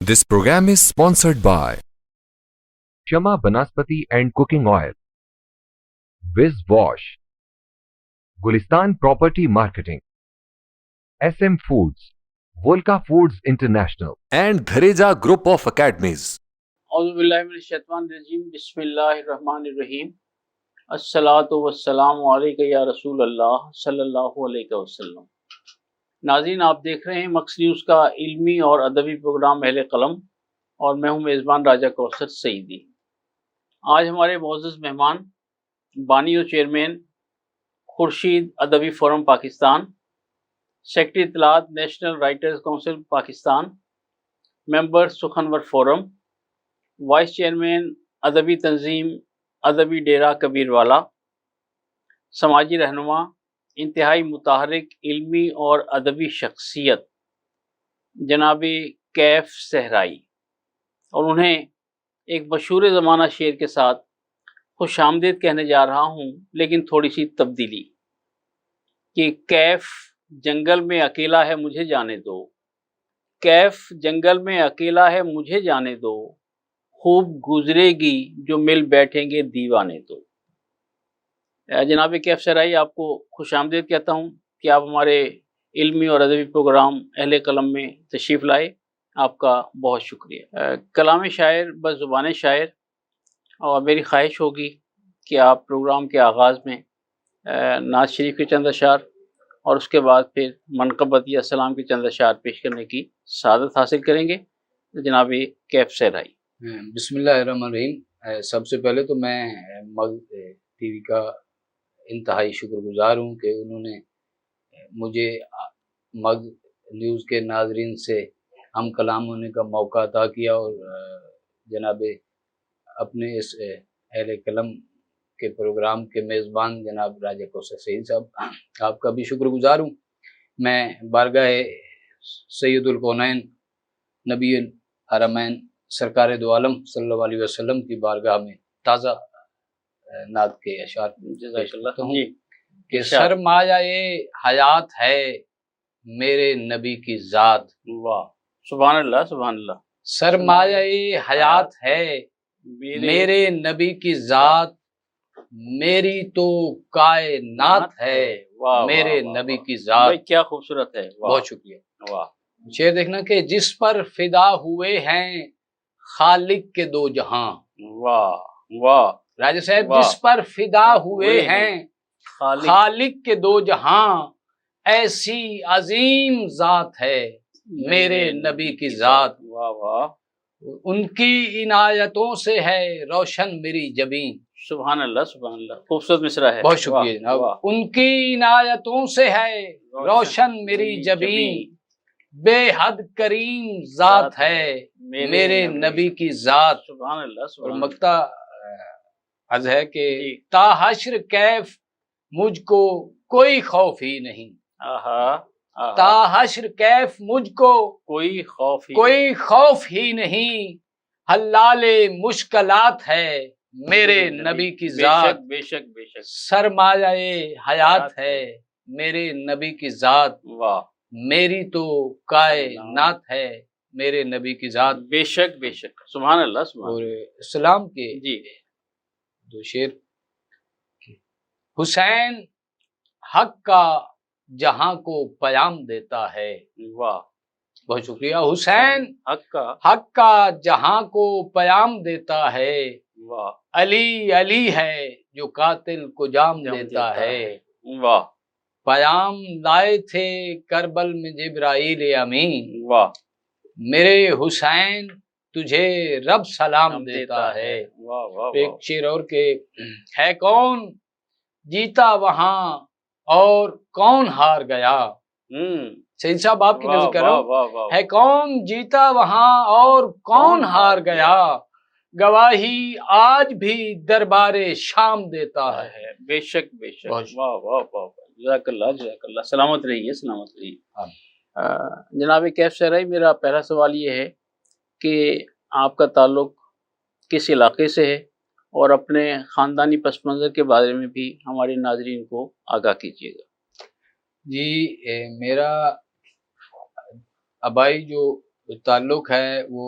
This program is sponsored by Shama Banaspati and Cooking Oil, Viz Wash, Gulistan Property Marketing, SM Foods, Volca Foods International, and Dhareja Group of Academies. औज़ुबिल्लाहिमिनश्शैतानिर्रजीम बिस्मिल्लाहिर्रहमानिर्रहीम अस्सलातु वस्सलामु अलैका या रसूल अल्लाह सल्लल्लाहु अलैहि वसल्लम। नाज़रीन, आप देख रहे हैं मक्स न्यूज़ का इल्मी और अदबी प्रोग्राम अहले कलम और मैं हूं मेज़बान राजा कौसर सईदी। आज हमारे मोअज़्ज़ज़ मेहमान बानी और chairman Khurshid Adabi forum Pakistan, secretary इत्तलात national writers council Pakistan, member Sukhanwar forum, vice chairman अदबी तंजीम अदबी डेरा कबीरवाला, समाजी रहनुमा, इंतहाई मुताहरिक इल्मी और अदबी शख्सियत जनाबी कैफ सहराई, और उन्हें एक मशहूर ज़माना शेर के साथ खुश आमदीद कहने जा रहा हूँ, लेकिन थोड़ी सी तब्दीली कि कैफ जंगल में अकेला है मुझे जाने दो, कैफ जंगल में अकेला है मुझे जाने दो, खूब गुजरेगी जो मिल बैठेंगे दीवाने तो। जनाब कैफ सहराई, आपको खुश आमदीद कहता हूँ कि आप हमारे इल्मी और अदबी प्रोग्राम अहले कलम में तशरीफ़ लाए, आपका बहुत शुक्रिया। कलाम शायर बज़ुबान शायर, और मेरी ख्वाहिश होगी कि आप प्रोग्राम के आगाज़ में नाज शरीफ के चंद अशार और उसके बाद फिर मनक़बत या सलाम के चंद अशार पेश करने की सआदत हासिल करेंगे। जनाब कैफ सहराई। बिस्मिल्लाहिर्रहमानिर्रहीम। सबसे पहले तो मैं मग टीवी का इंतहाई शुक्रगुजार हूँ कि उन्होंने मुझे मग न्यूज़ के नाजरीन से हम कलाम होने का मौका अता किया और जनाब अपने इस अहले कलम के प्रोग्राम के मेज़बान जनाब राजा कौसर सईद साहब, आपका भी शुक्रगुजार हूँ। मैं बारगाह सैयदुल कौनैन नबीउल हरमैन सरकार दो आलम सल्लल्लाहु अलैहि वसल्लम की बारगाह में ताज़ा नात के अशार हूँ कि सरमाया-ए हयात है मेरे नबी की ज़ात। वाह, सुभान अल्लाह, सुभान अल्लाह। सरमाया-ए हयात है मेरे नबी की ज़ात, मेरी तो कायनात है मेरे नबी की ज़ात। क्या खूबसूरत है। बहुत शुक्रिया। वाह। शेर देखना कि जिस पर फिदा हुए हैं खालिक के दो जहां। वाह वाह राजा साहब, जिस पर फिदा हुए हैं खालिक के दो जहां, ऐसी अजीम जात है मेरे नबी की जात। वाह वाह। उनकी इनायतों से है रोशन मेरी जबीन। सुभान अल्लाह, सुभान अल्लाह। खूबसूरत मिसरा है। बहुत शुक्रिया जनाब। उनकी इनायतों से है रोशन मेरी जबीन, बेहद करीम जात है मेरे नबी की जात। सुभान अल्लाह। और मक्ता अर्ज है कि ताहश्र कैफ मुझको कोई खौफ ही नहीं। ताहश्र कैफ मुझको कोई खौफ ही नहीं, हल्लाले मुश्किलात है मेरे नबी की जात। बेशक बेशक। सरमाया-ए हयात है मेरे नबी की जात। वाह। मेरी तो कायनात है मेरे नबी की जात। बेशक बेशक। सुभान अल्लाह, सुभान। और इस्लाम के जी दो शेर। हुसैन हक का जहां को पयाम देता है। वाह, बहुत शुक्रिया। हुसैन हक का जहां को पयाम देता है। वाह। अली अली है जो कातिल को जाम देता है। वाह। पयाम लाए थे करबल में जिब्राइल अमीन। वाह। मेरे हुसैन तुझे रब सलाम देता है। वाह वाह। एक शेर और के है कौन जीता वहां और कौन हार गया। सईद साहब, आपकी नजर करो। है कौन जीता वहां और कौन हार गया, गवाही आज भी दरबारे शाम देता है। बेशक बेशक। वाह वाह वाह। जज़ाकल्लाह जज़ाकल्लाह। सलामत रहिए, सलामत रहिए। जनाब कैफ सहराई, मेरा पहला सवाल ये है कि आपका ताल्लुक किस इलाके से है और अपने ख़ानदानी पस मंज़र के बारे में भी हमारे नाज़रीन को आगाह कीजिएगा। जी, मेरा आबाई जो ताल्लुक़ है वो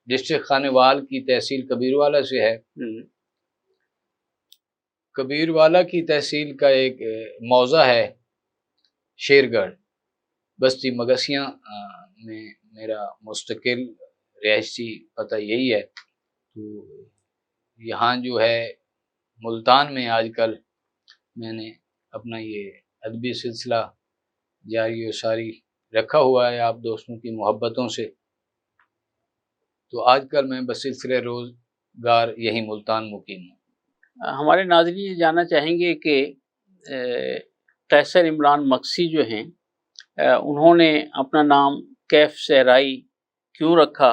डिस्ट्रिक्ट खानेवाल की तहसील कबीरवाला से है। कबीरवाला की तहसील का एक मौज़ा है शेरगढ़, बस्ती मगसियाँ में मेरा मुस्तकिल रिहायशी पता यही है। तो यहाँ जो है मुल्तान में आजकल मैंने अपना ये अदबी सिलसिला जारी व सारी रखा हुआ है आप दोस्तों की मोहब्बतों से। तो आजकल मैं बसिलसिले रोज़गार यहीं मुल्तान मुकीम हूँ। हमारे नाज़रीन ये जानना चाहेंगे कि कैसर इमरान मक्सी जो हैं उन्होंने अपना नाम कैफ सहराई क्यों रखा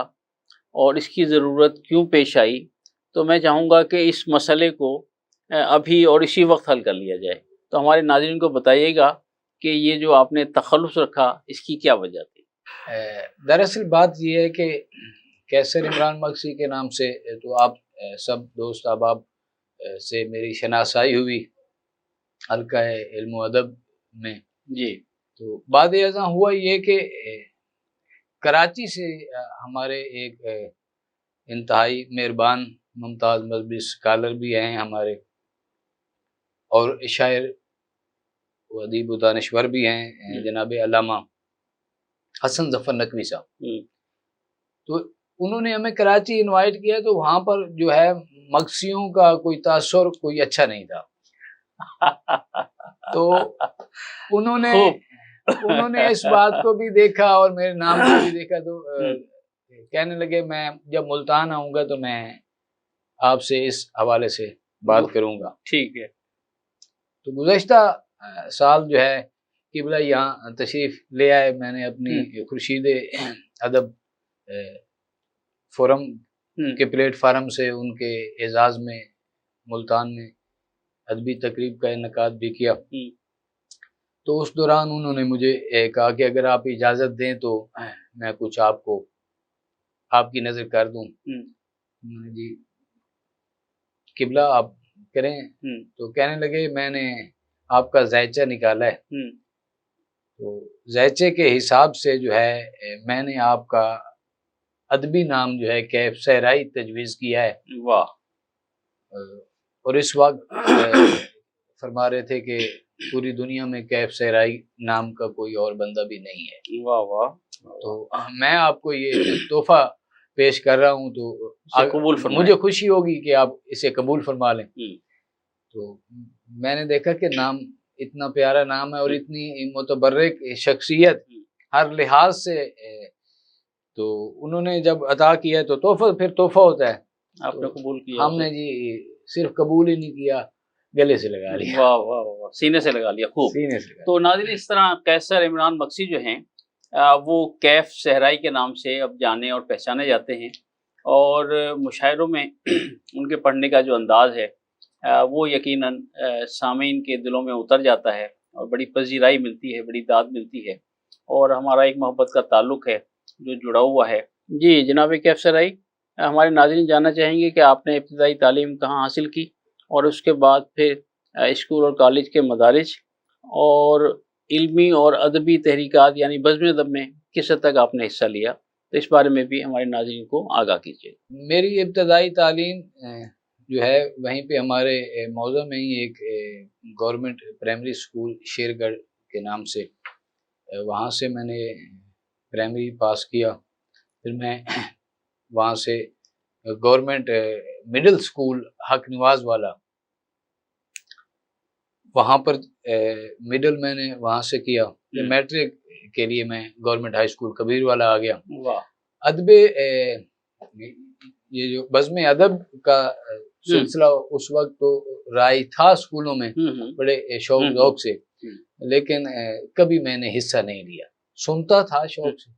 और इसकी ज़रूरत क्यों पेश आई। तो मैं चाहूँगा कि इस मसले को अभी और इसी वक्त हल कर लिया जाए। तो हमारे नाज़रीन को बताइएगा कि ये जो आपने तखल्लुस रखा इसकी क्या वजह थी। दरअसल बात ये है कि कैसर इमरान मक्सी के नाम से तो आप सब दोस्त अहबाब से मेरी शनासाई हुई हल्का इल्म अदब में जी। तो बाद अज़ां हुआ ये कि कराची से हमारे एक इंतहाई मेहरबान मुमताज़ मजहबी स्कॉलर भी हैं हमारे, और शायर व अदीब व दानिश्वर भी हैं जनाब अल्लामा हसन ज़फ़र नकवी साहब। तो उन्होंने हमें कराची इनवाइट किया, तो वहाँ पर जो है मक्सियों का कोई तासुर कोई अच्छा नहीं था। तो उन्होंने इस बात को भी देखा और मेरे नाम को भी देखा, तो कहने लगे मैं जब मुल्तान आऊँगा तो मैं आपसे इस हवाले से बात करूँगा। ठीक है। तो गुज़श्ता साल जो है किबला यहाँ तशरीफ़ ले आए, मैंने अपनी खुर्शीद अदब फोरम के प्लेटफार्म से उनके एजाज़ में मुल्तान में अदबी तकरीब का इनकाद भी किया। तो उस दौरान उन्होंने मुझे कहा कि अगर आप इजाज़त दें तो मैं कुछ आपको आपकी नज़र कर दूँ। जी किबला आप करें। तो कहने लगे मैंने आपका ज़ायचा निकाला है, तो ज़ायचे के हिसाब से जो है मैंने आपका अदबी नाम जो है कैफ सहराई तजवीज़ किया है। वाह। और इस वक्त फरमा रहे थे कि पूरी दुनिया में कैफ सहराई नाम का कोई और बंदा भी नहीं है। वाह वाह। तो मैं आपको ये तोहफा पेश कर रहा हूँ, तो कबूल मुझे खुशी होगी कि आप इसे कबूल फरमा लें। तो मैंने देखा कि नाम इतना प्यारा नाम है और इतनी मुतबर्रिक शख्सियत हर लिहाज से, तो उन्होंने जब अता किया तो तोहफा फिर तोहफा होता है। आपने तो कबूल किया? हमने जी सिर्फ कबूल ही नहीं किया, गले से लगा लिया। वाह वाह वाह, सीने से लगा लिया। खूब। सीने से। तो नाज़रीन इस तरह कैसर इमरान मक्सी जो हैं वो कैफ सहराई के नाम से अब जाने और पहचाने जाते हैं, और मुशायरों में उनके पढ़ने का जो अंदाज़ है वो यकीनन सामीन के दिलों में उतर जाता है और बड़ी पजीराई मिलती है, बड़ी दाद मिलती है, और हमारा एक मोहब्बत का ताल्लुक़ है जो जुड़ा हुआ है। जी जनाब कैफ सहराई, हमारे नाज़रीन जानना चाहेंगे कि आपने इब्तिदाई तालीम कहाँ हासिल की और उसके बाद फिर स्कूल और कॉलेज के मदारिज और इल्मी और अदबी तहरीकात यानी बज़्म अदब में किस हद तक आपने हिस्सा लिया, तो इस बारे में भी हमारे नाज़रीन को आगाह कीजिए। मेरी इब्तिदाई तालीम जो है वहीं पे हमारे मौज़ा में ही एक गवर्नमेंट प्राइमरी स्कूल शेरगढ़ के नाम से, वहाँ से मैंने प्राइमरी पास किया। फिर मैं वहाँ से गवर्नमेंट मिडिल स्कूल हक नवाज वाला, वहाँ पर मिडिल मैंने वहाँ से किया। फिर मैट्रिक के लिए मैं गवर्नमेंट हाई स्कूल कबीरवाला आ गया। वाह। अदबे ये जो बज़्म अदब का सिलसिला उस वक्त तो राय था स्कूलों में बड़े शौक ज़ौक़ से, लेकिन कभी मैंने हिस्सा नहीं लिया। सुनता था शौक से,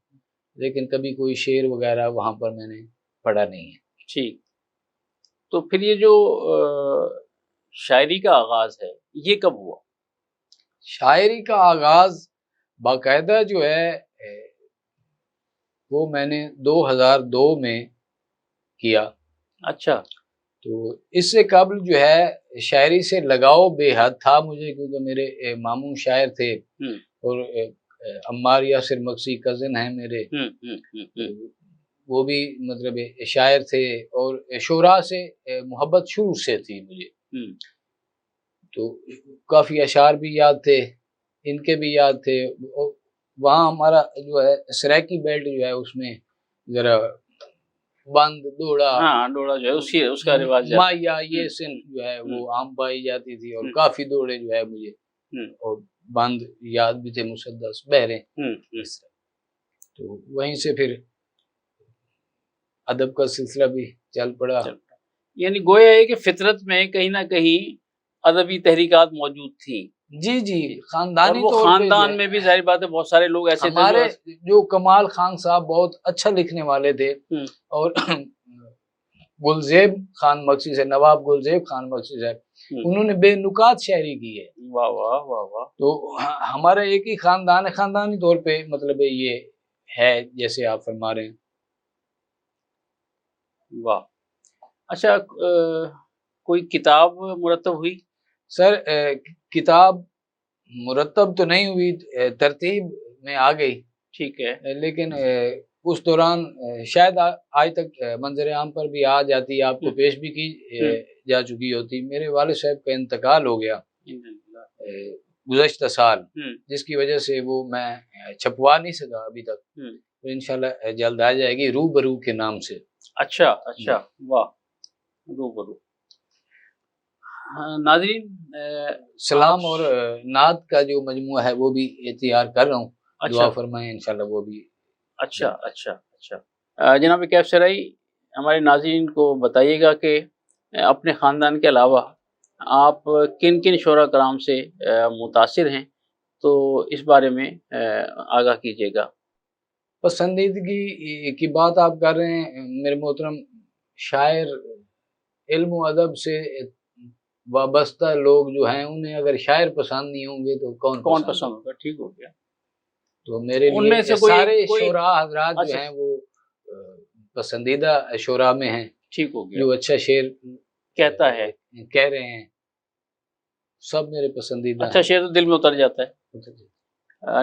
लेकिन कभी कोई शेर वगैरह वहाँ पर मैंने पढ़ा नहीं है। ठीक। तो फिर ये जो शायरी का आगाज़ है ये कब हुआ? शायरी का आगाज़ बाकायदा जो है वो मैंने 2002 में किया। अच्छा। तो इससे कबल जो है शायरी से लगाव बेहद था मुझे, क्योंकि मेरे मामू शायर थे और अम्मार यासिर मक्सी कज़न है मेरे, वो भी मतलब शायर थे और शोरा से मोहब्बत शुरू से थी मुझे, तो काफ़ी अशार भी याद थे, इनके भी याद थे। और वहाँ हमारा जो है सराइकी बेल्ट जो है उसमें ज़रा बंद डोड़ा, हाँ डोड़ा जो है उसी उसका रिवाज माया ये सिन जो है वो आम पाई जाती थी, और काफ़ी डोड़े जो है मुझे और बंद याद भी थे, मुसद्दस बहरे। तो वहीं से फिर अदब का सिलसिला भी चल पड़ा। यानी गोया है कि फितरत में कहीं ना कहीं अदबी तहरीकात मौजूद थी। जी जी, खानदानी और वो खानदान में भी जाहिर बात है बहुत सारे लोग ऐसे थे। हमारे जो कमाल खान साहब बहुत अच्छा लिखने वाले थे, और गुलजेब खान मक्सी से, नवाब गुलजेब खान मक्सी साहब, उन्होंने बेनुकात शायरी की है। वाह वाह वाह वाह। तो हमारा एक ही खानदान है, खानदानी तौर पे मतलब ये है जैसे आप फरमा रहे हैं। वाह। अच्छा, कोई किताब मुरतब हुई? सर किताब मुरतब तो नहीं हुई, तरतीब में आ गई, ठीक है, लेकिन उस दौरान शायद आज तक मंजर आम पर भी आ जाती, आपको पेश भी की जा चुकी होती। मेरे वालिद साहब का इंतकाल हो गया गुज़श्ता साल, जिसकी वजह से वो मैं छपवा नहीं सका अभी तक, तो इंशाल्लाह जल्द आ जाएगी, रूबरू के नाम से। अच्छा अच्छा, वाह, रूबरू। नाज़रीन, सलाम और नात का जो मजमुआ है वो भी तैयार कर रहा हूँ, दुआ फरमाएं इंशाल्लाह वो भी। अच्छा अच्छा अच्छा। जनाब कैफ सराई, हमारे नाज़रीन को बताइएगा कि अपने ख़ानदान के अलावा आप किन किन शोरा कराम से मुतासिर हैं, तो इस बारे में आगाह कीजिएगा। पसंदीदगी की बात आप कर रहे हैं मेरे मोहतरम, शायर इल्म अदब से वाबस्ता लोग जो हैं उन्हें अगर शायर पसंद नहीं होंगे तो कौन पसंद होगा? ठीक हो गया। तो मेरे लिए से सारे शोरा हजरात जो हैं वो पसंदीदा शोरा में हैं। ठीक हो गया। जो अच्छा शेर कहता है, कह रहे हैं, सब मेरे पसंदीदा। अच्छा शेर तो दिल में उतर जाता है।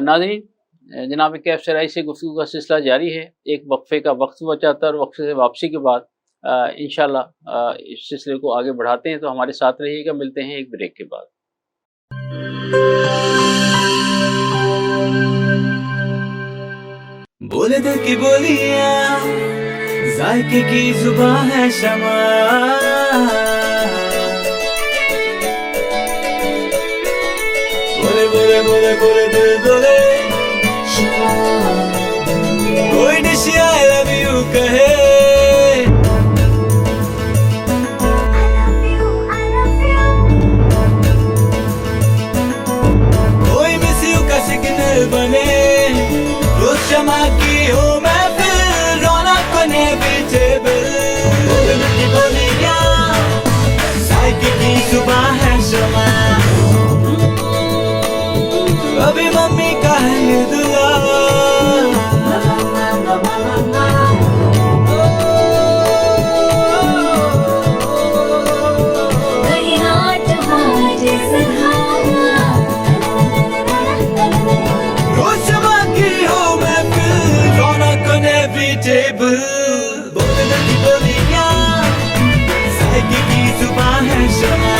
नाज़रीन, जनाब कैफ सराई से गुफ्तगू का सिलसिला जारी है। एक वक्फे का वक्त हुआ चाहता है और वक्फे से वापसी के बाद इंशाल्लाह इस सिलसिले को आगे बढ़ाते हैं, तो हमारे साथ रहिएगा। मिलते हैं एक ब्रेक के बाद। बोले दिल की बोलियां, जायके की जुबान है शमा, बोले बोले बोले बोले दिल बोले, कोई डिश आई लव यू कहे, कोई मिस यू का सिग्नल बने, रोज शमा की हो मैं फिर रौनक बने बेटेबल। बोले दिल की बोलियां, जायके की जुबान है शमा, अभी मम्मी का है ये दुआ, रोज शमा की हो मैं फिर रौनक बने बेटेबल। बोले दिल की बोलियां, जायके की जुबान है शमा,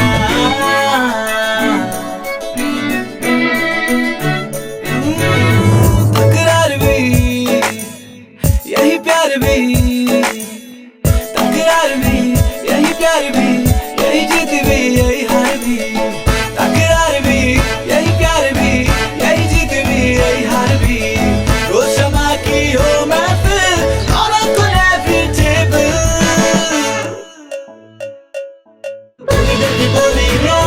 तकरार भी यही प्यार भी, तकरार भी यही प्यार भी, यही जीत भी यही हार भी, तकरार भी यही प्यार भी, यही जीत भी यही हार भी, रोज शमा की हो मैं फिर रौनक इनएविटेबल। बोले दिल की बोलियां,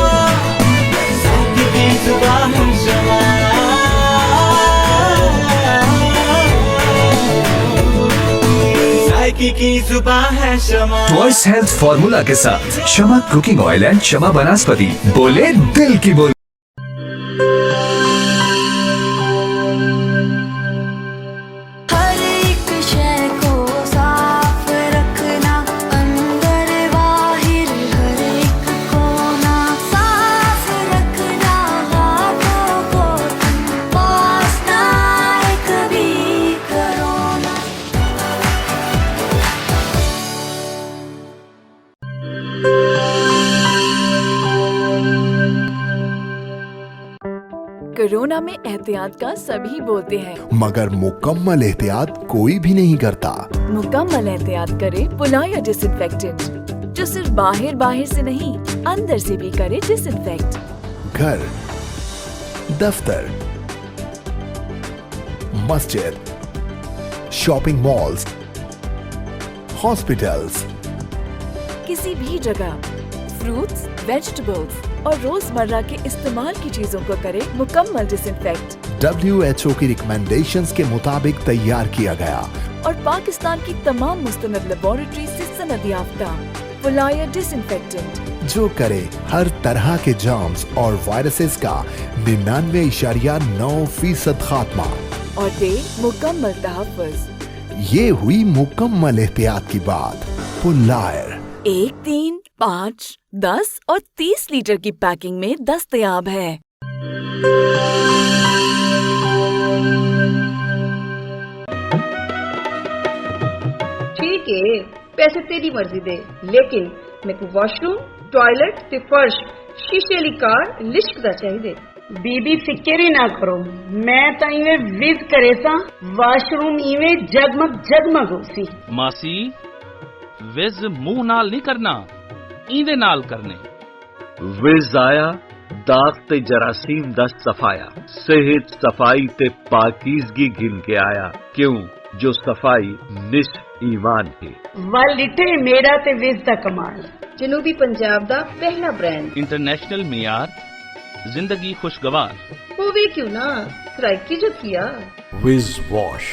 जायके की जुबान है शमा, जायके की जुबान है शमा। वॉइस हेल्थ फॉर्मूला के साथ शमा कुकिंग ऑयल एंड शमा वनस्पति, बोले दिल की बोली। हर एक शय को साफ रखना, अंदर बाहर हर एक कोना साफ रखना, हाथों को पास ना कोरोना में एहतियात का सभी बोलते हैं, मगर मुकम्मल एहतियात कोई भी नहीं करता। मुकम्मल एहतियात करे पुलाया डिसइंफेक्टेंट, जो सिर्फ बाहर बाहर से नहीं अंदर से भी करे डिसइंफेक्ट। घर, दफ्तर, मस्जिद, शॉपिंग मॉल्स, हॉस्पिटल्स, किसी भी जगह फ्रूट्स, वेजिटेबल्स और रोजमर्रा के इस्तेमाल की चीजों को करे मुकम्मल डिसइंफेक्ट। WHO की रिकमेंडेशंस के मुताबिक तैयार किया गया और पाकिस्तान की तमाम मुस्तनद लेबोरेटरी से सनद याफ्ता पुलाया डिसइंफेक्टेंट, जो करे हर तरह के जर्म्स और वायरसेस का 99.9% खात्मा। और दे मुकम्मल तहफ़्फ़ुज़। ये हुई मुकम्मल एहतियात की बात। पुलायर 1, 3, 5, 10 और 30 लीटर की पैकिंग में दस्तयाब है। ठीक है, पैसे तेरी मर्जी दे, लेकिन मेरे को वॉशरूम, टॉयलेट ते फर्श शीशे वाली कार लिश्क दा चाहिए। बीबी फिक्र ही ना करो, मैं तो इवें विज करे सा, वॉशरूम इवें जगमग जगमग होसी। मासी विज मुंह नाल नहीं करना, इंदे नाल करने। विज आया दाग ते जरासीम दा सफाया, सेहत सफाई ते पाकीज़गी गिन के आया, क्यों जो सफाई निश ईमान है। वल लिटे मेरा ते विज दा कमाल, जनूबी पंजाब दा पहला ब्रांड, इंटरनेशनल मियार, जिंदगी खुशगवार। होवे क्यों ना, सराइकी जो किया। Wiz wash,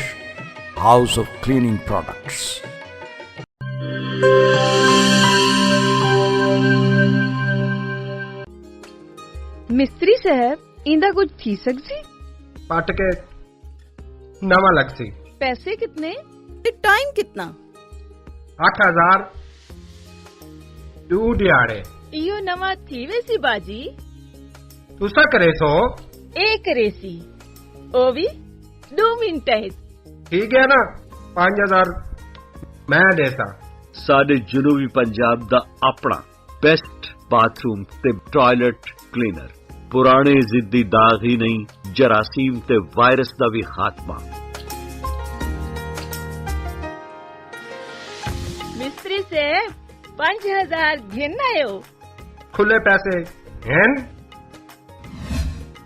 house of cleaning products. मिस्त्री साहब इंदा कुछ थी सकसी? पट के नवा लगसी। पैसे कितने ते टाइम कितना? 8000 2 दिहाड़े। इयो नवा थी वैसी बाजी? तुसा करे सो? ए करे सी, ओ भी 2 मिनट है। ठीक है ना, 5000 मैं देता। साडे जनूबी पंजाब दा अपना बेस्ट बाथरूम ते टॉयलेट क्लीनर, पुराने जिद्दी दाग ही नहीं, जरासीम ते वायरस दा भी खात्मा। मिस्त्री से 5000 घिन आयो। खुले पैसे हैं?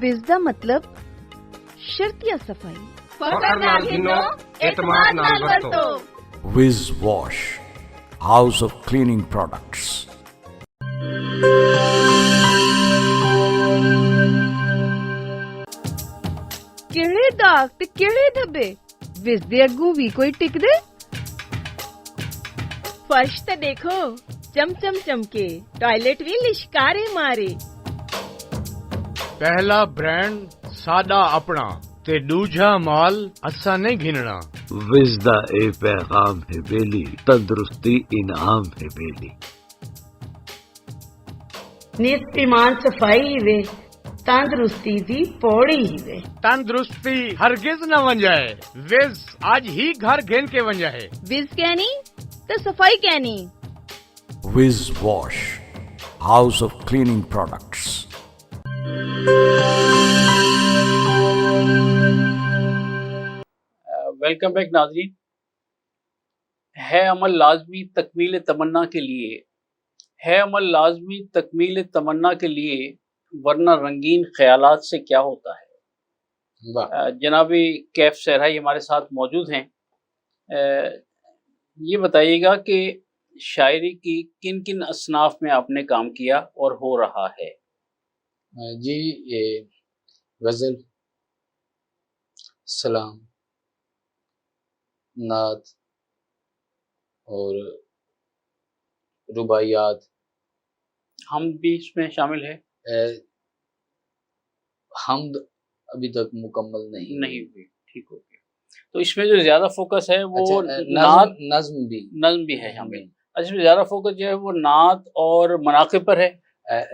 विज़दा मतलब शर्त या सफाई। फखर नाल गिनो, एतमाद नाल वरतो। Vij wash, house of cleaning products. किहड़े दाग ते किहड़े धब्बे, विज़ दे अग्गू भी कोई टिक दे। फर्श ते देखो चमचम चमके, टॉयलेट भी लिशकारे मारे। पहला ब्रांड सादा अपना ते दूजा माल असा नहीं घिनना। विज दा ए पैगाम है बेली, तंदुरुस्ती इनाम है बेली। नित ईमान सफाई वे, तंदुरुस्ती दी पौड़ी ही वे। तंदुरुस्ती हरगिज न वन जाए, विज आज ही घर घेन के वन जाए। विज कहनी तो सफाई कहनी। Wiz wash, house of cleaning products. Welcome back नाज़रीन। है अमल लाजमी तकमील तमन्ना के लिए, है अमल लाजमी तकमील तमन्ना के लिए, वरना रंगीन ख्यालात से क्या होता है। जनाबी कैफ सहराई हमारे साथ मौजूद हैं। ये बताइएगा कि शायरी की किन किन असनाफ में आपने काम किया और हो रहा है। जी, ये गज़ल, सलाम, नात और रुबाइयात। हम भी इसमें शामिल है। हमद अभी तक मुकम्मल नहीं हुई। ठीक हो गया। तो इसमें जो ज्यादा फोकस है वो नात, नज्म भी है शामिल। इसमें ज्यादा फोकस जो है वो नात और मनाक़िब पर है।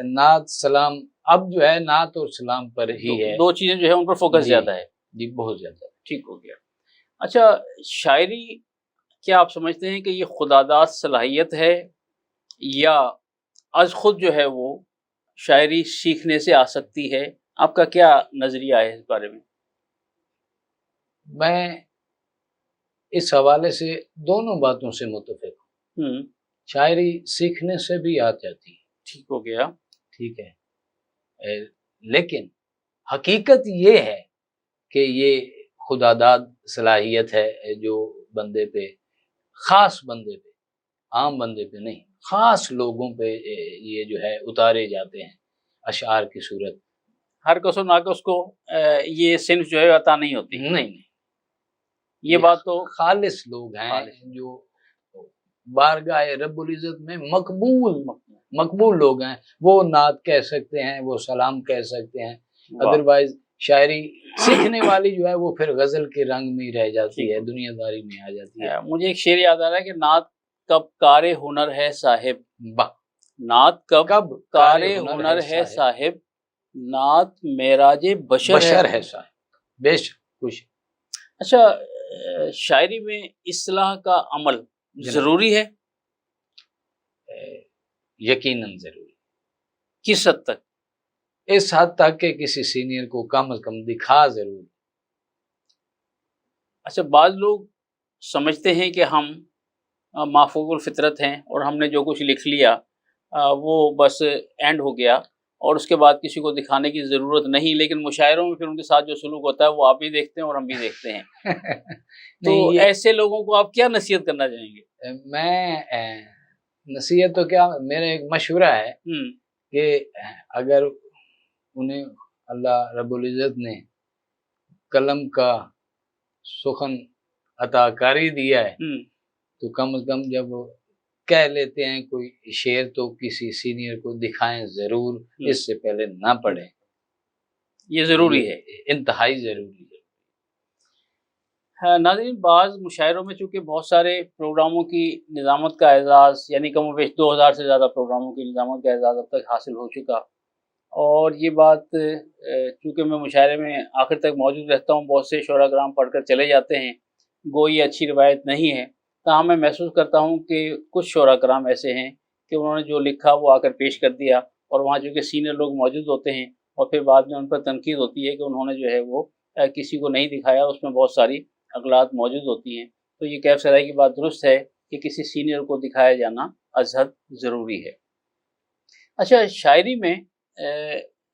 नात, सलाम, अब जो है नात और सलाम पर ही है। दो चीजें जो है उन पर फोकस ज्यादा है। जी, बहुत ज्यादा। ठीक हो गया। अच्छा, शायरी क्या आप समझते हैं कि ये खुदादाद सलाहियत है या अज खुद जो है वो शायरी सीखने से आ सकती है, आपका क्या नजरिया है इस बारे में? मैं इस हवाले से दोनों बातों से मुत्तफिक हूँ। शायरी सीखने से भी आ जाती है, ठीक हो गया, ठीक है, लेकिन हकीकत ये है कि ये खुदादाद सलाहियत है जो बंदे पे, ख़ास बंदे पे, आम बंदे पे नहीं, ख़ास लोगों पे ये जो है उतारे जाते हैं अशआर की सूरत। हर कसो ना को उसको ये सिन्फ जो है अता नहीं होती। नहीं, ये बात तो खालिस लोग हैं जो बारगाह रब्बुल इज़्ज़त में मकबूल लोग हैं। वो नात कह सकते हैं, वो सलाम कह सकते हैं, अदरवाइज शायरी सीखने वाली जो है वो फिर गजल के रंग में रह जाती है, दुनियादारी में आ जाती है। मुझे एक शेर याद आ रहा है कि नात कब कारे हुनर है साहिब, नात कब कारे हुनर है साहिब, नात मेराजे बशर है साहिब, बेशक खुश। अच्छा, शायरी में इस्लाह का अमल जरूरी है? यकीनन जरूरी। किस हद तक? इस हद तक के किसी सीनियर को कम से कम दिखा जरूर। अच्छा, बाज लोग समझते हैं कि हम माफूकुल फितरत हैं और हमने जो कुछ लिख लिया वो बस एंड हो गया और उसके बाद किसी को दिखाने की ज़रूरत नहीं, लेकिन मुशायरों में फिर उनके साथ जो सलूक होता है वो आप भी देखते हैं और हम भी देखते हैं। तो ऐसे लोगों को आप क्या नसीहत करना चाहेंगे? मैं नसीहत तो क्या, मेरा एक मशवरा है कि अगर उन्हें अल्लाह रब्बुल इज़्ज़त ने कलम का सुखन अताकारी दिया है तो कम से कम जब कह लेते हैं कोई शेर तो किसी सीनियर को दिखाएं जरूर, इससे पहले ना पढ़ें। ये ज़रूरी है, इंतहाई ज़रूरी है। हाँ नाज़रीन, बाज़ मुशायरों में चूँकि बहुत सारे प्रोग्रामों की निज़ामत का एजाज़, यानी कम वेश 2000 से ज़्यादा प्रोग्रामों की निज़ामत का एजाज़ अब तक हासिल हो चुका, और ये बात चूँकि मैं मुशायरे में आखिर तक मौजूद रहता हूँ, बहुत से शोराग्राम पढ़कर चले जाते हैं, गो ये अच्छी रिवायत नहीं है, ताहम मैं महसूस करता हूँ कि कुछ शोराग्राम ऐसे हैं कि उन्होंने जो लिखा वो आकर पेश कर दिया और वहाँ चूँकि सीनियर लोग मौजूद होते हैं और फिर बाद में उन पर तनकीद होती है कि उन्होंने जो है वो किसी को नहीं दिखाया, उसमें बहुत सारी अगलात मौजूद होती हैं। तो ये कैफ सराय की बात दुरुस्त है कि किसी सीनियर को दिखाया जाना अज़हद ज़रूरी है। अच्छा, शायरी में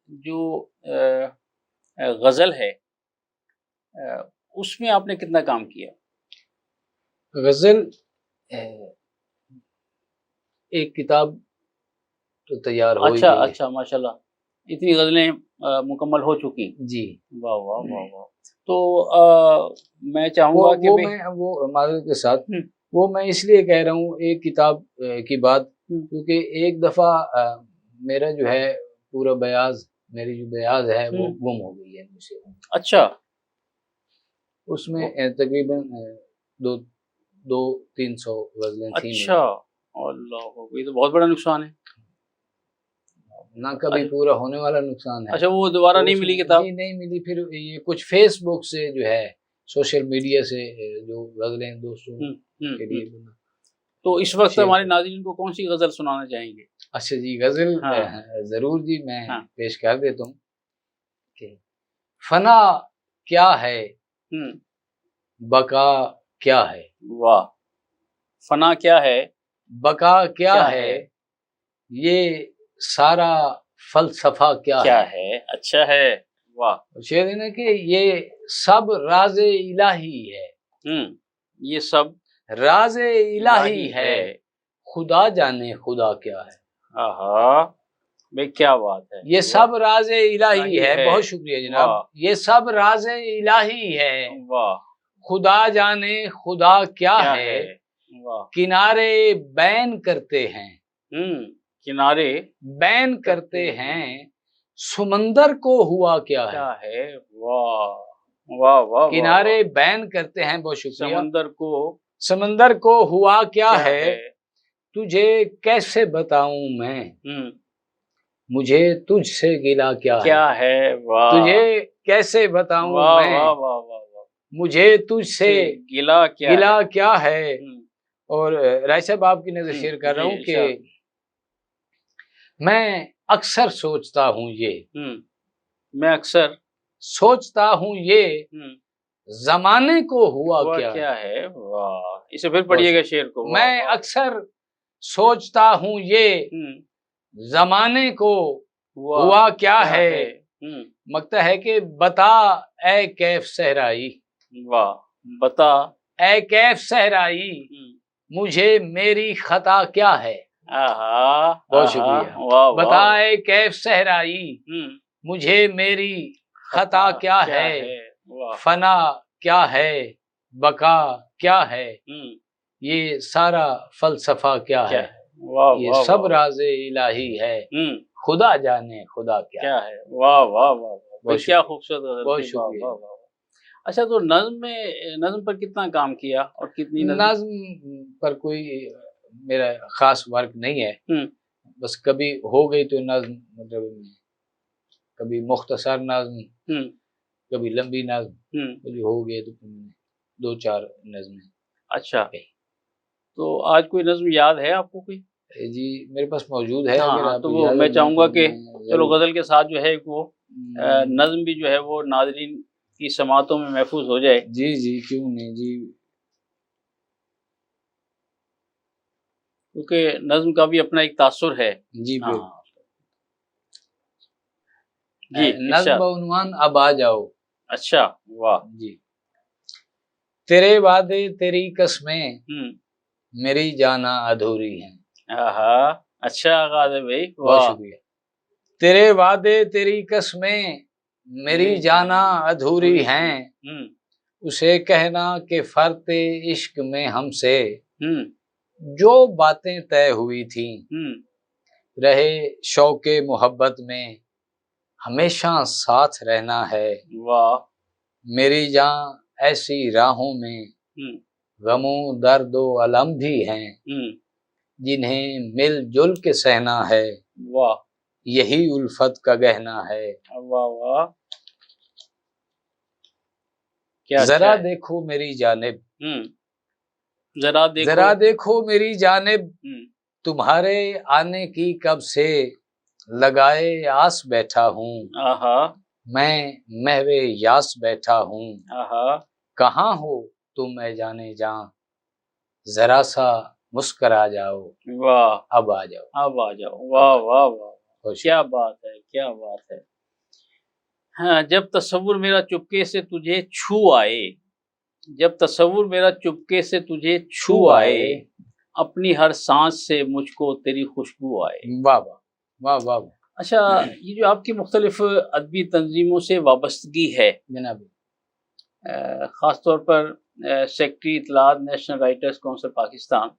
जो गज़ल है उसमें आपने कितना काम किया? गज़ल एक किताब तो तैयार हो अच्छा अच्छा, माशाल्लाह, इतनी गज़लें मुकम्मल हो चुकी जी। वाह वाह वाह वाह। तो मैं चाहूँगा कि वो माज़रत के साथ वो मैं इसलिए कह रहा हूँ एक किताब की बात, क्योंकि एक दफ़ा मेरा जो है पूरा बयाज, मेरी जो बयाज है वो गुम हो गई है मुझसे। अच्छा, उसमें तकरीबन 200-300 गज़लें थी। अच्छा, अल्लाह, ये तो बहुत बड़ा नुकसान है ना, कभी पूरा होने वाला नुकसान है। अच्छा, वो दोबारा नहीं मिली किताब? नहीं मिली। फिर ये कुछ फेसबुक से जो है, सोशल मीडिया से जो गज़लें दोस्तों के लिए बना। तो इस वक्त हमारे नाज़रीन को कौन सी गज़ल सुनाना चाहेंगे? अच्छा जी, गज़ल ज़रूर जी, मैं पेश कर देता हूँ कि फना क्या है, बका क्या है। वाह, फना क्या है, बका क्या है, ये सारा फलसफा क्या है। अच्छा है, वाह। शेर है कि ये सब राज़े इलाही है, ये सब राज़े इलाही है, खुदा जाने खुदा क्या है। आहा, भाई क्या बात है। ये सब राज़े इलाही है। बहुत शुक्रिया जनाब। ये सब राज़े इलाही है, वाह, खुदा जाने खुदा क्या है। किनारे बैन करते हैं, किनारे बैन करते हैं, समंदर को हुआ क्या है। वाह वाह वाह। किनारे बैन करते हैं, बहुत शुक्रिया। समंदर को हुआ क्या है, तुझे कैसे बताऊं मैं, मुझे तुझसे गिला क्या है। वाह, तुझे कैसे बताऊं मैं, वाह वाह वाह, मुझे तुझसे गिला क्या है। और राय साहब आपकी नजर शेयर कर रहा हूँ कि मैं अक्सर सोचता हूँ ये मैं अक्सर सोचता हूँ ये जमाने को हुआ क्या है। वाह, इसे फिर पढ़िएगा शेर को। मैं अक्सर सोचता हूँ ये जमाने को हुआ क्या है। मकता है कि बता ए कैफ सहराई। वाह, बता ए कैफ सहराई मुझे मेरी खता क्या है। बहुत शुक्रिया। बता ए कैफ सहराई मुझे मेरी खता क्या है। फना क्या है, बका क्या है, ये सारा फलसफा क्या है। ये सब राज़े इलाही है, खुदा जाने खुदा क्या है। वाह वाह वाह, क्या खूबसूरत। बहुत शुक्रिया। अच्छा, तो नज्म पर कितना काम किया और कितनी नज्म पर कोई मेरा खास वर्क नहीं है। बस कभी हो गई तो नज्म, मतलब कभी मुख्तसर नज्म, कभी लंबी नज्म, कभी हो गए तो 2-4 नज्में। अच्छा, तो आज कोई नज्म याद है आपको कोई? जी मेरे पास मौजूद है। हाँ, तो वो मैं चाहूँगा कि चलो गज़ल के साथ जो है वो नज्म भी जो है वो नाज़रीन की समातों में महफूज हो जाए। जी जी, क्यों नहीं जी। क्योंकि नज्म का भी अपना एक तासुर है। जी हाँ जी। नज्म उन्वान अब आ जाओ। अच्छा, वाह जी। तेरे वादे तेरी कसमें मेरी जाना अधूरी है। अच्छा आगाज़ है भाई, बहुत शुक्रिया। तेरे वादे तेरी कसमें मेरी जाना अधूरी हैं, उसे कहना कि फर्ते इश्क में हमसे जो बातें तय हुई थी, रहे शौके मोहब्बत में हमेशा साथ रहना है। वाह, मेरी जान ऐसी राहों में गमों दर्दो अलम भी हैं, जिन्हें मिलजुल के सहना है। वाह, यही उल्फत का गहना है। वाह वाह, क्या जरा देखो मेरी जानिब, जरा देखो मेरी जानिब, तुम्हारे आने की कब से लगाए आस बैठा हूँ। मैं महवे यास बैठा हूँ। कहाँ हो तुम मैं जाने जा, जरा सा मुस्करा जाओ। वाह, अब आ जाओ, अब आ जाओ। वाह वाह वाह, क्या बात है, क्या बात है। हाँ, जब तस्वुर मेरा चुपके से तुझे छू आए, जब तस्वुर मेरा चुपके से तुझे छू आए, अपनी हर सांस से मुझको तेरी खुशबू आए। वाह वाह वाह वाह। अच्छा, ये जो आपकी मुख्तलिफ अदबी तंजीमों से वाबस्तगी है जनाब, ख़ास तौर पर सेक्रेटरी इत्तलात नेशनल राइटर्स काउंसिल पाकिस्तान,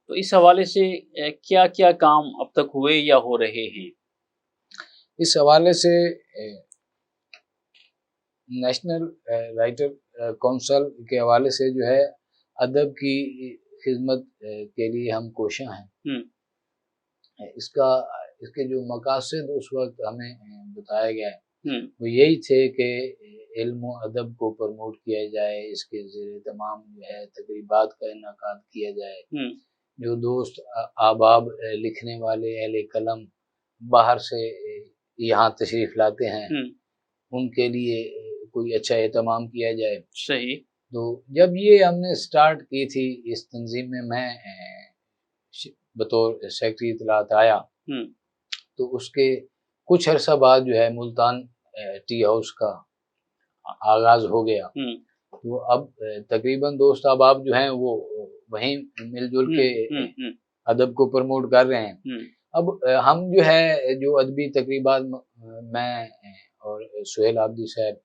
तो इस हवाले से क्या क्या काम अब तक हुए या हो रहे हैं? इस हवाले से नेशनल राइटर काउंसिल के हवाले से जो है अदब की खिदमत के लिए हम कोशिश हैं। इसके जो मकासद उस वक्त हमें बताया गया है वो यही थे कि इल्म व अदब को प्रमोट किया जाए, इसके ज़रिए तमाम जो है तकरीबात का इनेकाद किया जाए। जो दोस्त आबाब लिखने वाले अहले कलम बाहर से यहाँ तशरीफ़ लाते हैं उनके लिए कोई अच्छा एहतमाम किया जाए। सही। तो जब ये हमने स्टार्ट की थी इस तंजीम में, मैं बतौर सेक्रेटरी इत्तलात आया, तो उसके कुछ अरसा बाद जो है मुल्तान टी हाउस का आगाज हो गया। तो अब तकरीबन दोस्त अहबाब जो हैं वो वहीं मिलजुल के अदब को प्रमोट कर रहे हैं। अब हम जो है जो अदबी तकरीबात मैं और सुहेल आबदी साहब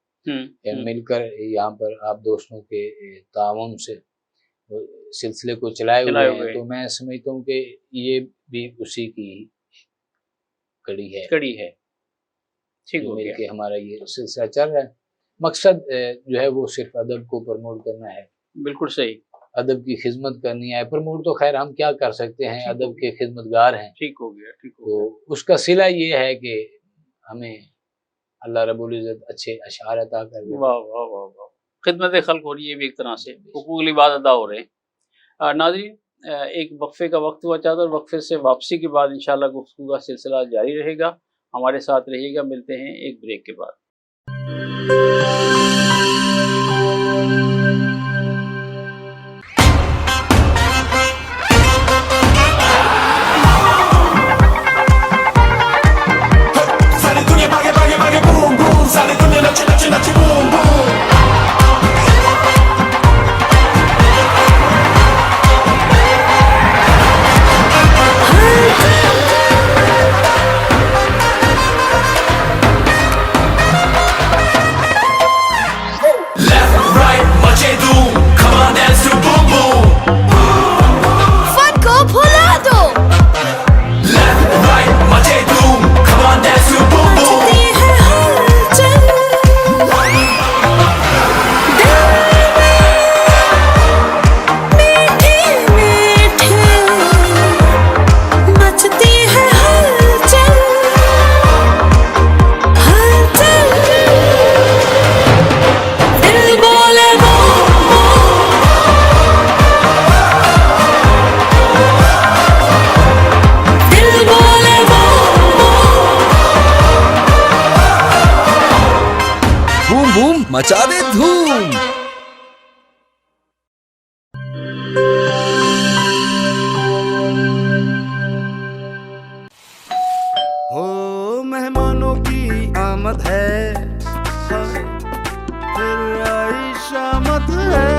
मिलकर यहाँ पर आप दोस्तों के ताउन से सिलसिले को चलाए हुए हैं, तो मैं समझता हूँ कि ये भी उसी की कड़ी है। ठीक हो गया। हमारा ये सिलसिला चल रहा है। मकसद जो है वो सिर्फ अदब को प्रमोट करना है। बिल्कुल सही। अदब की खिदमत करनी है। प्रमोट तो खैर हम क्या कर सकते हैं, अदब के खिदमतगार हैं। ठीक हो गया, ठीक हो गया। तो उसका सिला ये है कि हमें अल्लाह रब्बुल इज़्ज़त अच्छे अशार अता कर दे। वाह वाह वाह वाह, खिदमत खल्क हो रही है भी एक तरह से, हुकूक इबादत अदा हो रहे हैं। नाज़रीन, एक वक्फे का वक्त हुआ चाहता है और वक्फे से वापसी के बाद इंशाअल्लाह गुफ्तगू का सिलसिला जारी रहेगा। हमारे साथ रहिएगा। मिलते हैं एक ब्रेक के बाद। सारी दुनिया भागे भागे भागे बूम बूम, सारी दुनिया नचे नचे नचे बूम बूम। Left right मचे धूम, come on dance to boom boom। Fun को भुला दो। Left right मचे धूम, come on dance to boom boom। मचती है हलचल दिल में मीठी मीठी, मचती है हलचल हलचल। दिल बोले दिल बोले बूम बूम मचा दे धूम। हो मेहमानों की आमद है, फिर आई शामत है।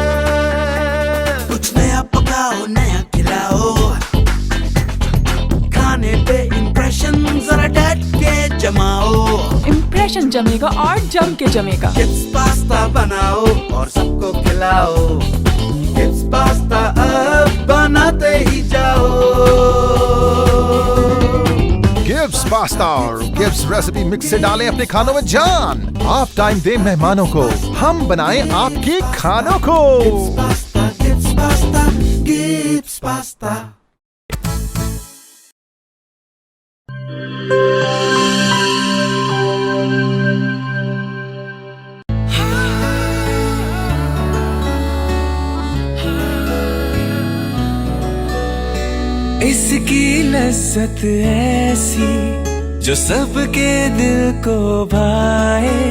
कुछ नया पकाओ नया खिलाओ, खाने पे इम्प्रेशन जरा डट के जमाओ। इम्प्रेशन जमेगा और जम के जमेगा। किड्स पास्ता बनाओ और सबको खिलाओ। किड्स पास्ता अब बनाते ही जाओ। गिव्स पास्ता और गिव्स रेसिपी मिक्स से डालें अपने खानों में जान। आप टाइम दें मेहमानों को, हम बनाएं आपके खानों को। Gibbs pasta, Gibbs pasta। इसकी लज्जत ऐसी जो सबके दिल को भाए,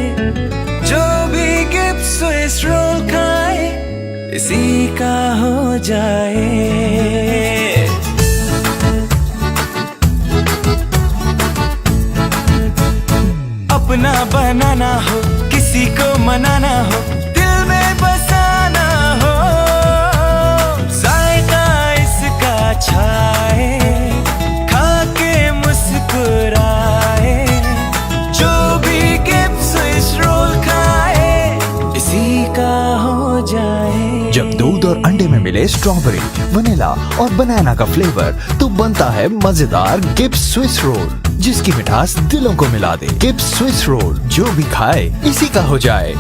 जो भी गिब्स स्विस रोल खाए इसी का हो जाए। अपना बनाना हो, किसी को मनाना हो, दिल में बसाना हो, जायका इसका छाए, खा के मुस्कुराए, जो भी गिब्स स्विस रोल खाए इसी का हो जाए। जब दूध और अंडे में मिले स्ट्रॉबेरी, वनीला और बनाना का फ्लेवर, तो बनता है मजेदार गिब्स स्विस रोल, जिसकी मिठास दिलों को मिला दे। गिब्स स्विस रोल, जो भी खाए इसी का हो जाए।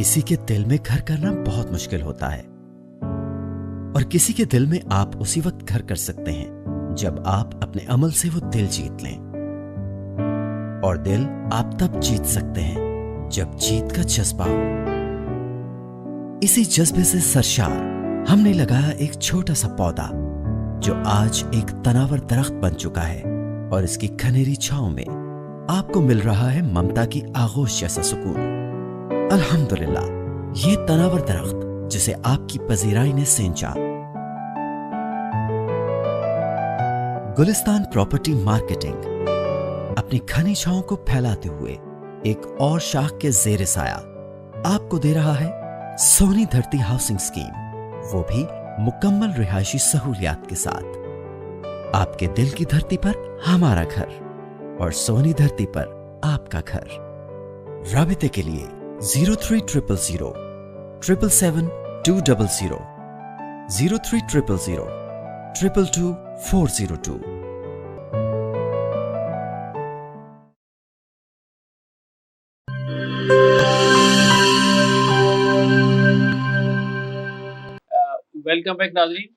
किसी के दिल में घर करना बहुत मुश्किल होता है और किसी के दिल में आप उसी वक्त घर कर सकते हैं जब आप अपने अमल से वो दिल जीत लें। और दिल आप तब जीत सकते हैं जब जीत का जज्बा हो। इसी जज्बे से सरशार हमने लगाया एक छोटा सा पौधा जो आज एक तनावर दरख्त बन चुका है और इसकी खनेरी छांव में आपको मिल रहा है ममता की आगोश जैसा सुकून। अल्हम्दुलिल्लाह, ये तनावर दरख्त जिसे आपकी पजीराई ने सेंचा। गुलिस्तान प्रॉपर्टी मार्केटिंग अपनी घनी छांव को फैलाते हुए एक और शाख के जेर साया आपको दे रहा है सोनी धरती हाउसिंग स्कीम, वो भी मुकम्मल रिहायशी सहूलियात के साथ। आपके दिल की धरती पर हमारा घर और सोनी धरती पर आपका घर। राबिते के लिए 0300 777 200 0300 222 402। वेलकम बैक नाज़रीन।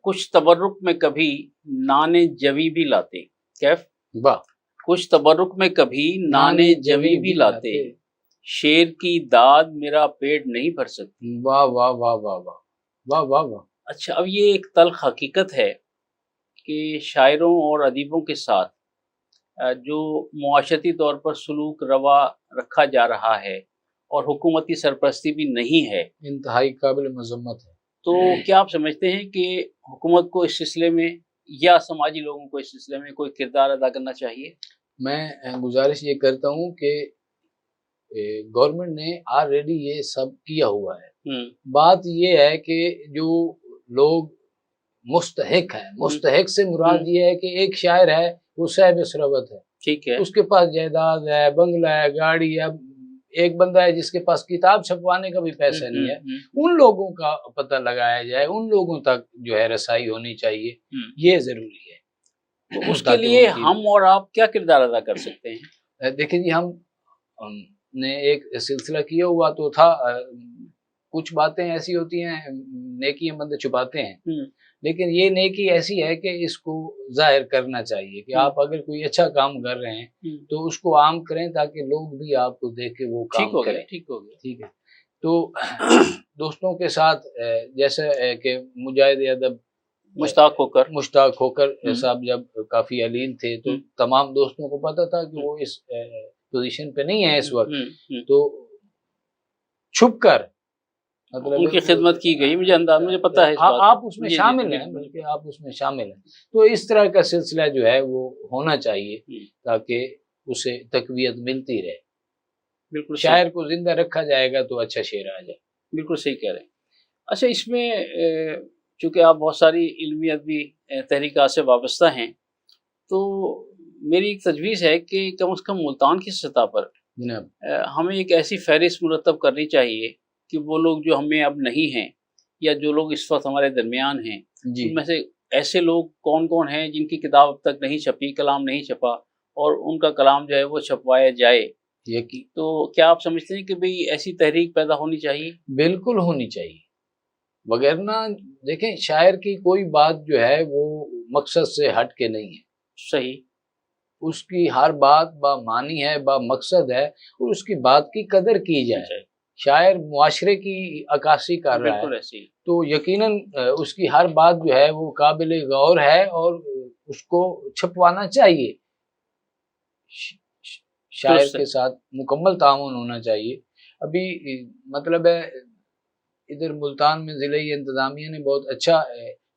कुछ तबर्रुक में कभी नाने जवी भी लाते। कैफ? वाह। कुछ तबर्रुक में कभी नाने जवी भी लाते, शेर की दाद मेरा पेट नहीं भर सकती। वाह वाह वाह वाह वाह वाह वाह वाह। अच्छा, अब ये एक तल्ख हकीकत है कि शायरों और अदीबों के साथ जो मुआशरती तौर पर सलूक रवा रखा जा रहा है और हुकूमती सरपरस्ती भी नहीं है, इंतहाई काबिल मजम्मत है। तो क्या आप समझते हैं कि हुकूमत को इस सिलसिले में या समाजी लोगों को इस सिलसिले में कोई किरदार अदा करना चाहिए? मैं गुजारिश ये करता हूँ कि गवर्नमेंट ने ऑलरेडी ये सब किया हुआ है। बात ये है कि जो लोग मुस्तहिक हैं, मुस्तहिक से मुराद ये है कि एक शायर है, वो साहिब सरवत है, ठीक है, उसके पास जायदाद है, बंगला है, गाड़ी है। एक बंदा है जिसके पास किताब छपवाने का भी पैसा नहीं है। उन लोगों का पता लगाया जाए, उन लोगों तक जो है रसाई होनी चाहिए, ये जरूरी है। तो उसके लिए हम और आप क्या किरदार अदा कर सकते हैं? देखिए जी, हमने एक सिलसिला किया हुआ तो था। कुछ बातें ऐसी होती हैं, नेकियां बंदे छुपाते हैं, लेकिन ये नेकी ऐसी है कि इसको जाहिर करना चाहिए कि आप अगर कोई अच्छा काम कर रहे हैं तो उसको आम करें ताकि लोग भी आपको देख के वो काम करें। ठीक हो गया। ठीक है। तो दोस्तों के साथ जैसे कि मुजाहिद अदब मुश्ताक होकर साहब जब काफी अलील थे तो तमाम दोस्तों को पता था कि वो इस पोजीशन पे नहीं है इस वक्त, तो छुप कर मतलब उनकी खिदमत की गई। मुझे पता है। आप उसमें शामिल हैं, बल्कि आप उसमें शामिल हैं। तो इस तरह का सिलसिला जो है वो होना चाहिए ताकि उसे तकवीयत मिलती रहे। बिल्कुल, शायर को जिंदा रखा जाएगा तो अच्छा शेर आ जाए। बिल्कुल सही कह रहे हैं। अच्छा, इसमें चूंकि आप बहुत सारी इल्मी अदबी तहरीकात से वाबस्ता हैं, तो मेरी एक तजवीज़ है कि कम से कम मुल्तान की सतह पर हमें एक ऐसी फहरिस्त मुरतब करनी चाहिए कि वो लोग जो हमें अब नहीं हैं या जो लोग इस वक्त हमारे दरमियान हैं, उनमें से ऐसे लोग कौन कौन हैं जिनकी किताब अब तक नहीं छपी, कलाम नहीं छपा, और उनका कलाम जो है वो छपवाया जाए। तो क्या आप समझते हैं कि भाई ऐसी तहरीक पैदा होनी चाहिए? बिल्कुल होनी चाहिए, वगैरना देखें शायर की कोई बात जो है वो मकसद से हट के नहीं है। सही, उसकी हर बात बा मानी है, बा मकसद है, और उसकी बात की कदर की जाए। शायर मुआशरे की अक्कासी कर रहा है तो यकीनन उसकी हर बात जो है वो काबिल गौर है और उसको छपवाना चाहिए। शायर के साथ मुकम्मल ताउन होना चाहिए। अभी मतलब है इधर मुल्तान में ज़िले इंतज़ामिया ने बहुत अच्छा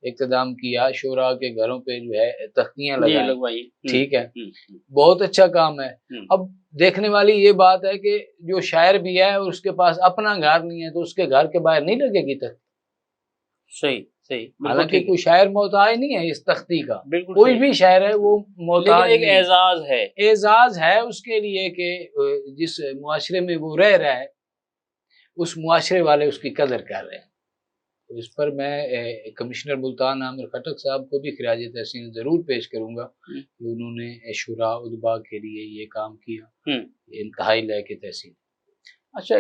इक़्तिदाम किया, शोरा के घरों पे जो है तख्तियां लगवाई। ठीक है, बहुत अच्छा काम है। अब देखने वाली ये बात है कि जो शायर भी है और उसके पास अपना घर नहीं है तो उसके घर के बाहर नहीं लगेगी तख्ती। सही सही। हालांकि कोई शायर मोहताज नहीं है इस तख्ती का, कोई भी शायर है वो मोहताज, एक एजाज है, एजाज है उसके लिए कि जिस मुआशरे में वो रह रहा है उस मुआशरे वाले उसकी कदर कर रहे हैं। तो इस पर मैं कमिश्नर मुल्तान आमिर खटक साहब को भी खिराज तहसीन ज़रूर पेश करूँगा कि उन्होंने शुरा उदबा के लिए ये काम किया, इंतहाई लायक तहसीन। अच्छा,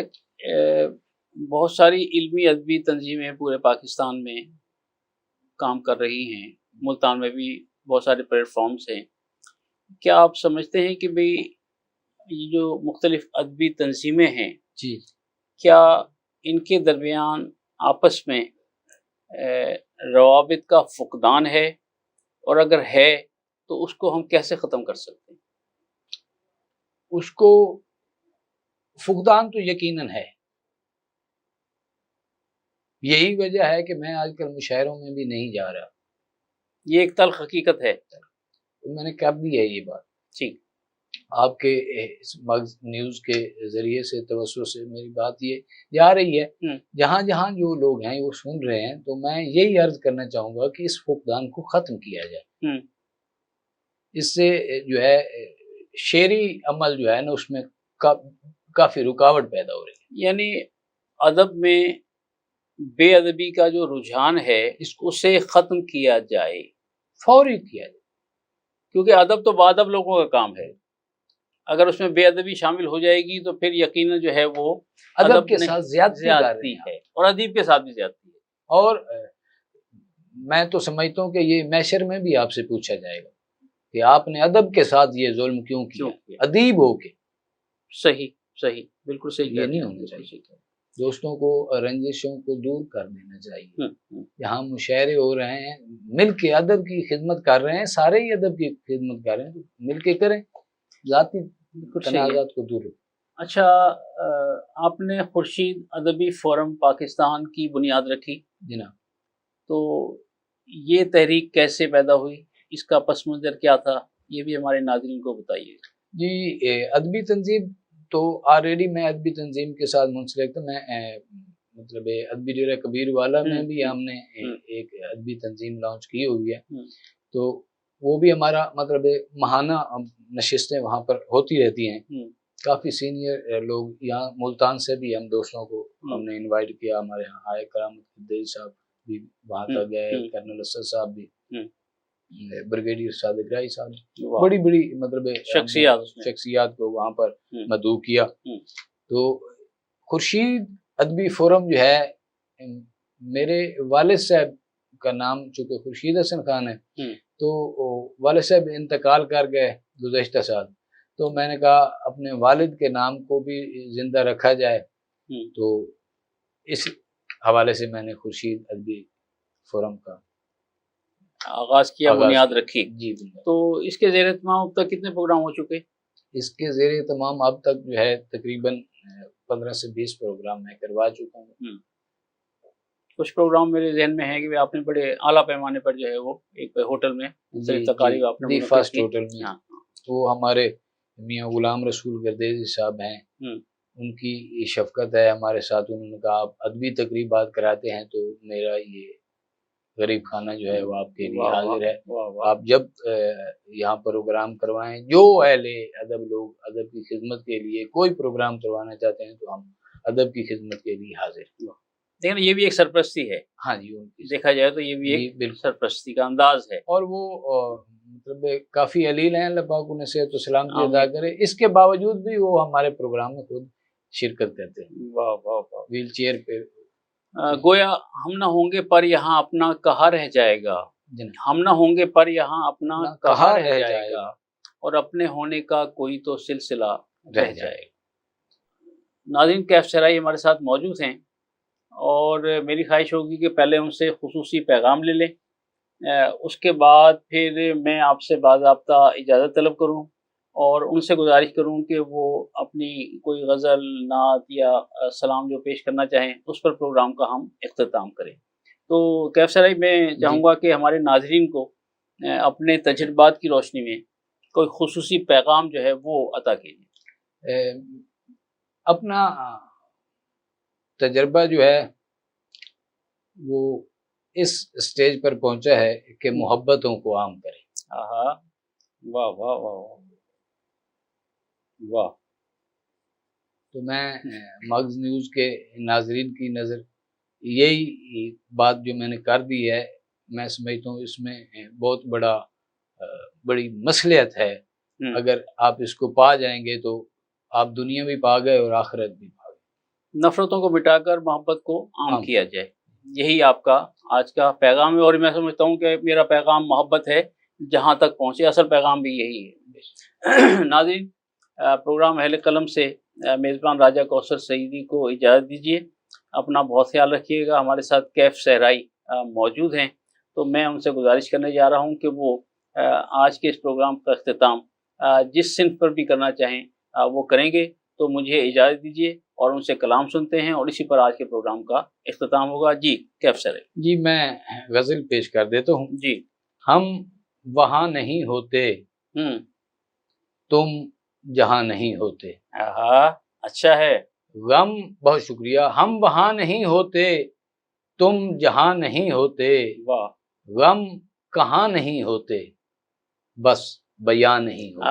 बहुत सारी इल्मी अदबी तंजीमें पूरे पाकिस्तान में काम कर रही हैं, मुल्तान में भी बहुत सारे प्लेटफॉर्म्स हैं। क्या आप समझते हैं कि भाई ये जो मुख्तलिफ अदबी तंजीमें हैं जी, क्या इनके दरमियान आपस में रवाबित का फुकदान है, और अगर है तो उसको हम कैसे ख़त्म कर सकते हैं? उसको फुकदान तो यकीनन है। यही वजह है कि मैं आजकल मुशायरों में भी नहीं जा रहा। ये एक तल्ख हकीकत है। तो मैंने कह दी है ये बात। जी, आपके इस मग्ज़ न्यूज़ के ज़रिए से तवज्जो से मेरी बात ये जा रही है, जहाँ जहाँ जो लोग हैं वो सुन रहे हैं, तो मैं यही अर्ज़ करना चाहूँगा कि इस फुकदान को ख़त्म किया जाए। इससे जो है शेरी अमल जो है ना उसमें काफ़ी रुकावट पैदा हो रही है। यानी अदब में बेअदबी का जो रुझान है इसको उसे ख़त्म किया जाए, फौरी किया जाए, क्योंकि अदब तो बादब लोगों का काम है। अगर उसमें बेअदबी शामिल हो जाएगी तो फिर यकीनन जो है वो अदब के साथ ज़्यादती है, और अदीब के साथ भी ज़्यादती है। और मैं तो समझता हूँ कि ये मैशर में भी आपसे पूछा जाएगा कि आपने अदब के साथ ये जुल्म क्यों किया, अदीब हो के। सही सही, बिल्कुल सही। ये नहीं होना चाहिए। दोस्तों को रंजिशों को दूर कर देना चाहिए। यहाँ मुशायरे हो रहे हैं, मिल के अदब की खिदमत कर रहे हैं, सारे ही अदब की खिदमत कर रहे हैं, तो मिल के करें, ज़ाती तनाज़ात को दूर। अच्छा, आपने खुर्शीद अदबी फोरम पाकिस्तान की बुनियाद रखी जी ना, तो ये तहरीक कैसे पैदा हुई, इसका पस मंज़र क्या था, ये भी हमारे नाज़रीन को बताइए। जी, अदबी तंजीम तो ऑलरेडी मैं अदबी तंजीम के साथ मुंसलिक था। मैं मतलब अदबी डेरा कबीर वाला में भी हमने एक अदबी तंजीम लॉन्च की हुई है, तो वो भी हमारा मतलब माहाना नशिस्तें वहाँ पर होती रहती हैं। काफ़ी सीनियर लोग यहाँ मुल्तान से भी हम दोस्तों को हमने इनवाइट किया, हमारे यहाँ आए, करामत खद्देल साहब भी वहाँ तक गए, कर्नल असद साहब भी, ब्रिगेडियर सादिक राय साहब, बड़ी बड़ी मतलब शख्सियात को वहाँ पर मदऊ किया। तो खुर्शीद अदबी फोरम जो है, मेरे वालिद साहब का नाम चूँकि खुर्शीद हसन खान है, तो वालिद साहब इंतकाल कर गए गुज़श्ता साल, तो मैंने कहा अपने वालिद के नाम को भी जिंदा रखा जाए, तो इस हवाले से मैंने खुर्शीद अदबी फोरम का आगाज़ किया, बुनियाद रखी। जी, तो इसके ज़ेर तमाम अब तक कितने प्रोग्राम हो चुके? इसके ज़ेर तमाम अब तक जो है तकरीबन 15 से 20 प्रोग्राम मैं करवा चुका हूँ। कुछ प्रोग्राम मेरे जहन में है कि आपने बड़े आला पैमाने पर जो है वो एक होटल में तकारीब आपने फर्स्ट होटल में, वो हमारे मियाँ गुलाम रसूल गर्देजी साहब हैं, उनकी शफकत है हमारे साथ। उन्होंने कहा आप अदबी तकरीबात कराते हैं तो मेरा ये गरीब खाना जो है वो आपके लिए हाजिर है, आप जब यहाँ प्रोग्राम करवाएं, जो अहले अदब लोग अदब की खिदमत के लिए कोई प्रोग्राम करवाना चाहते हैं तो हम अदब की खिदमत के लिए हाजिर। लेकिन ये भी एक सरपरस्ती है। हाँ जी, देखा जाए तो ये भी एक सरपरस्ती का अंदाज है, और वो मतलब काफ़ी अलील हैं, अल्लाह पाक उन्हें सेहत व सलामती अता करे। इसके बावजूद भी वो हमारे प्रोग्राम में खुद शिरकत करते हैं। वाह वाह वाह। व्हील चेयर पे गोया हम ना होंगे पर यहाँ अपना कहा रह जाएगा, हम ना होंगे पर यहाँ अपना कहा रह जाएगा, और अपने होने का कोई तो सिलसिला रह जाएगा। नाज़रीन, कैफ सराई हमारे साथ मौजूद हैं, और मेरी ख्वाहिश होगी कि पहले उनसे खुसूसी पैगाम ले लें, उसके बाद फिर मैं आपसे बाज़ाब्ता इजाज़त तलब करूँ और उनसे गुजारिश करूँ कि वो अपनी कोई गज़ल, नात या सलाम जो पेश करना चाहें उस पर प्रोग्राम का हम इख्तिताम करें। तो कैफ सराई, मैं चाहूँगा कि हमारे नाज़रीन को अपने तजुर्बात की रोशनी में कोई खुसूसी पैगाम जो है वो अता कीजिए। अपना तजर्बा जो है वो इस स्टेज पर पहुंचा है कि मोहब्बतों को आम करें। आहा, वाह वाह वाह वाह। तो मैं मग्ज़ न्यूज़ के नाजरीन की नज़र यही बात जो मैंने कर दी है, मैं समझता हूँ इसमें बहुत बड़ी मसलियत है। अगर आप इसको पा जाएंगे तो आप दुनिया भी पा गए और आखिरत भी पा गए। नफरतों को मिटाकर मोहब्बत को आम किया जाए, यही आपका आज का पैगाम है। और मैं समझता हूँ कि मेरा पैगाम मोहब्बत है, जहाँ तक पहुँचे असल पैगाम भी यही है। नाज़रीन, प्रोग्राम अहले कलम से मेज़बान राजा कौसर सईदी को इजाज़त दीजिए। अपना बहुत ख्याल रखिएगा। हमारे साथ कैफ सहराई मौजूद हैं, तो मैं उनसे गुजारिश करने जा रहा हूँ कि वो आज के इस प्रोग्राम का इख्तिताम जिस सिंफ पर भी करना चाहें वो करेंगे। तो मुझे इजाज़त दीजिए और उनसे कलाम सुनते हैं और इसी पर आज के प्रोग्राम का इख्तिताम होगा। जी कैफ सहराई। जी मैं गज़ल पेश कर देता हूँ। जी। हम वहाँ नहीं होते, तुम जहाँ नहीं होते। अच्छा है। गम, बहुत शुक्रिया। हम वहाँ नहीं होते, तुम जहाँ नहीं होते। वाह। गम कहाँ नहीं होते, बस बयां नहीं होते।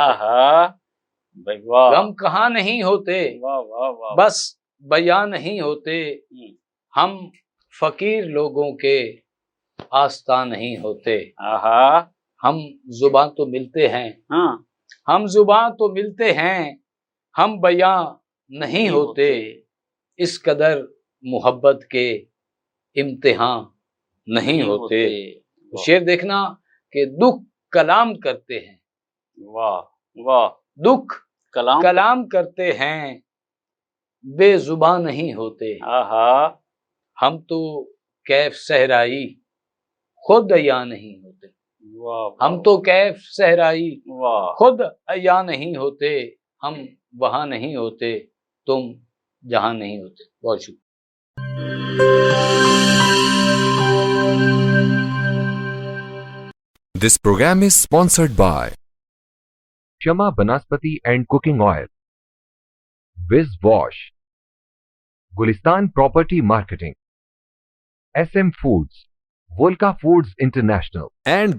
वाह। गम कहाँ नहीं होते, वाह वाह वाह, बस बयां नहीं होते। हम फकीर लोगों के आस्था नहीं होते। हम जुबान तो मिलते हैं, हम जुबान तो मिलते हैं, हम बयां नहीं होते। इस कदर मोहब्बत के इम्तिहान नहीं होते। शेर देखना कि दुख कलाम करते हैं। वाह वाह। दुख कलाम करते हैं, बेजुबान नहीं होते। हम तो कैफ सहराई खुद अया नहीं होते। हम तो कैफ सहराई खुद अया नहीं होते। हम वहाँ नहीं होते, तुम जहाँ नहीं होते। बहुत शुक्रिया। This program is sponsored by Shama Banaspati and Cooking Oil, Viz Wash, Gulistan Property Marketing, SM Foods, Volca Foods International, and